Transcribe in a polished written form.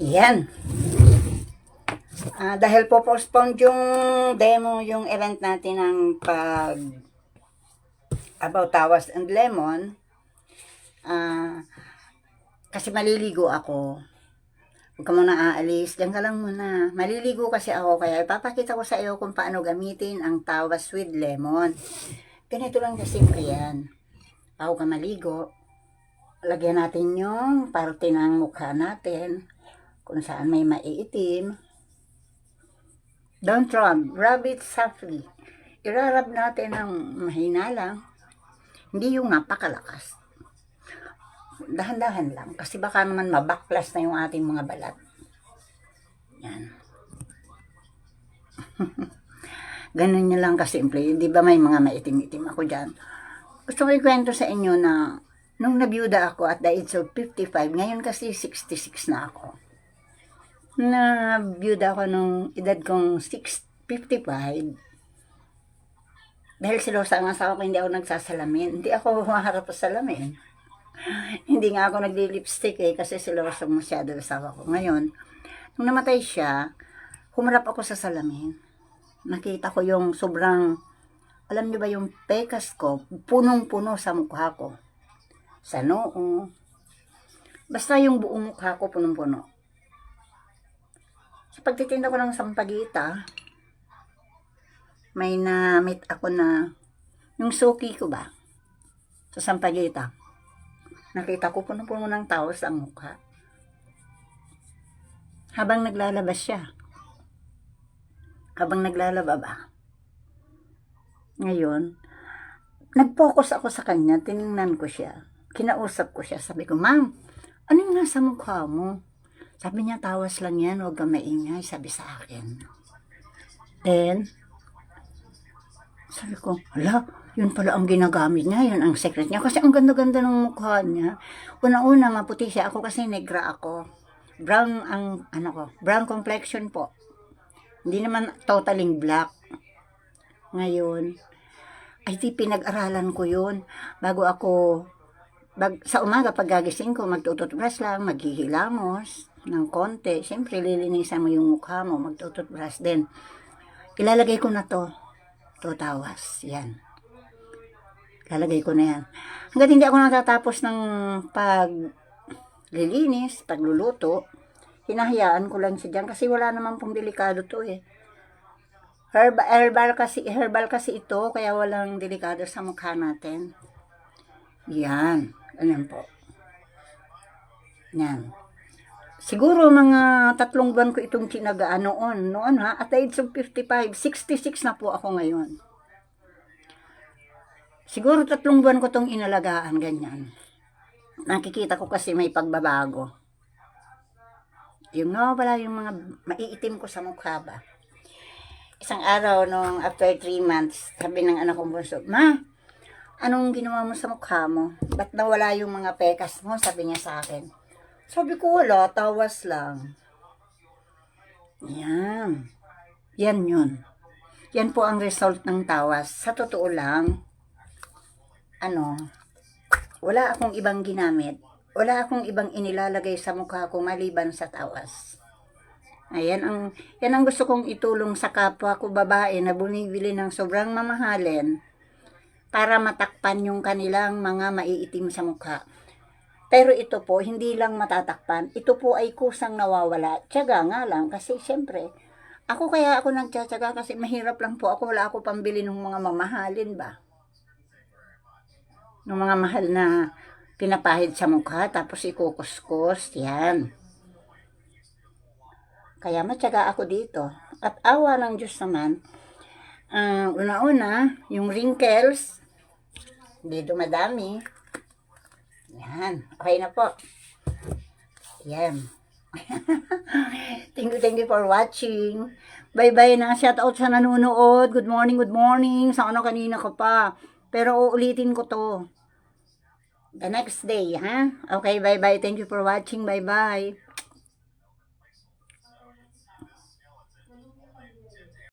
Yan. Dahil po postpone yung demo, yung event natin ng about tawas and lemon, kasi maliligo ako. Huwag ka muna aalis, diyan ka lang muna. Maliligo kasi ako, kaya ipapakita ko sa iyo kung paano gamitin ang tawas with lemon. Ganito lang kasimple yan. Bago ka maligo, lagyan natin yung parte ng mukha natin, kung saan may maiitim. Don't rub it softly. Irarab natin ng mahina lang, hindi yung napakalakas. Dahan-dahan lang, kasi baka naman mabaklas na yung ating mga balat. Yan. Ganun nyo lang kasimple. Di ba may mga maitim-itim ako dyan? Gusto ko ikwento sa inyo na nung nabiyuda ako at the age of 55, ngayon kasi 66 na ako. Nabiyuda ako nung edad kong 55. Dahil silosa ang asawa ko, hindi ako nagsasalamin. Hindi ako humaharap sa salamin. Hindi nga ako nagli-lipstick kasi silosa masyado ang asawa ko. Ngayon, nung namatay siya, humarap ako sa salamin. Nakita ko yung sobrang, alam niyo ba yung pekas ko, punong-puno sa mukha ko. Sa noo. Basta yung buong mukha ko punong-puno. Sa pagtitinda ko ng sampagita, may na-meet ako na yung suki ko ba sa sampagita. Nakita ko puno-puno ng tawas ang mukha. Habang naglalabas siya. Habang naglalaba ba. Ngayon, nag-focus ako sa kanya, tinignan ko siya. Kinausap ko siya, sabi ko, "Ma'am, ano yung nasa mukha mo?" Sabi niya, "Tawas lang yan, huwag kang maingay," sabi sa akin. Then, sabi ko, "Hala, yun pala ang ginagamit niya, yun ang secret niya." Kasi ang ganda-ganda ng mukha niya. Una-una, maputi siya. Ako kasi negra ako. Brown ang, brown complexion po. Hindi naman totaling black. Ngayon, ay di pinag-aralan ko yun. Bago ako, sa umaga pag gagising ko, magtututbrush lang, maghihilamos ng konti. Siyempre, lilinisan mo yung mukha mo, magtututbrush din. Ilalagay ko na to tawas. Yan. Lalagay ko na yan. Hanggat hindi ako natatapos ng paglilinis, pagluluto, hinahayaan ko lang siya dyan kasi wala naman pong delikado to eh. Herbal kasi ito, kaya walang delikado sa mukha natin. Yan. Ganyan po. Yan. Siguro mga 3 buwan ko itong tinagaan noon ha, at the age of 55, 66 na po ako ngayon. Siguro 3 buwan ko itong inalagaan, ganyan. Nakikita ko kasi may pagbabago. Yung wala yung mga maiitim ko sa mukha ba. Isang araw nung after 3 months, sabi ng anak kong bunso, "Ma, anong ginawa mo sa mukha mo? Ba't nawala yung mga pekas mo?" Sabi niya sa akin. Sabi ko, "Wala, tawas lang." Yan. Yan yun. Yan po ang result ng tawas. Sa totoo lang, wala akong ibang ginamit. Wala akong ibang inilalagay sa mukha ko maliban sa tawas. Yan ang gusto kong itulong sa kapwa ko babae na bumibili ng sobrang mamahalin para matakpan yung kanilang mga maiitim sa mukha. Pero ito po, hindi lang matatakpan. Ito po ay kusang nawawala. Tiyaga nga lang kasi siyempre, kaya ako nagtsatsaga kasi mahirap lang po ako. Wala ako pambili ng mga mamahalin ba. Ng mga mahal na pinapahid sa mukha, tapos ikukuskus. Yan. Kaya matyaga ako dito. At awa ng Diyos naman, una-una, yung wrinkles, hindi dumadami. Yan. Okay na po. Yan. Thank you for watching. Bye-bye na. Shout out sa nanonood. Good morning, good morning. Sa kanina ka pa. Pero uulitin ko to. The next day, ha? Okay, bye-bye. Thank you for watching. Bye-bye.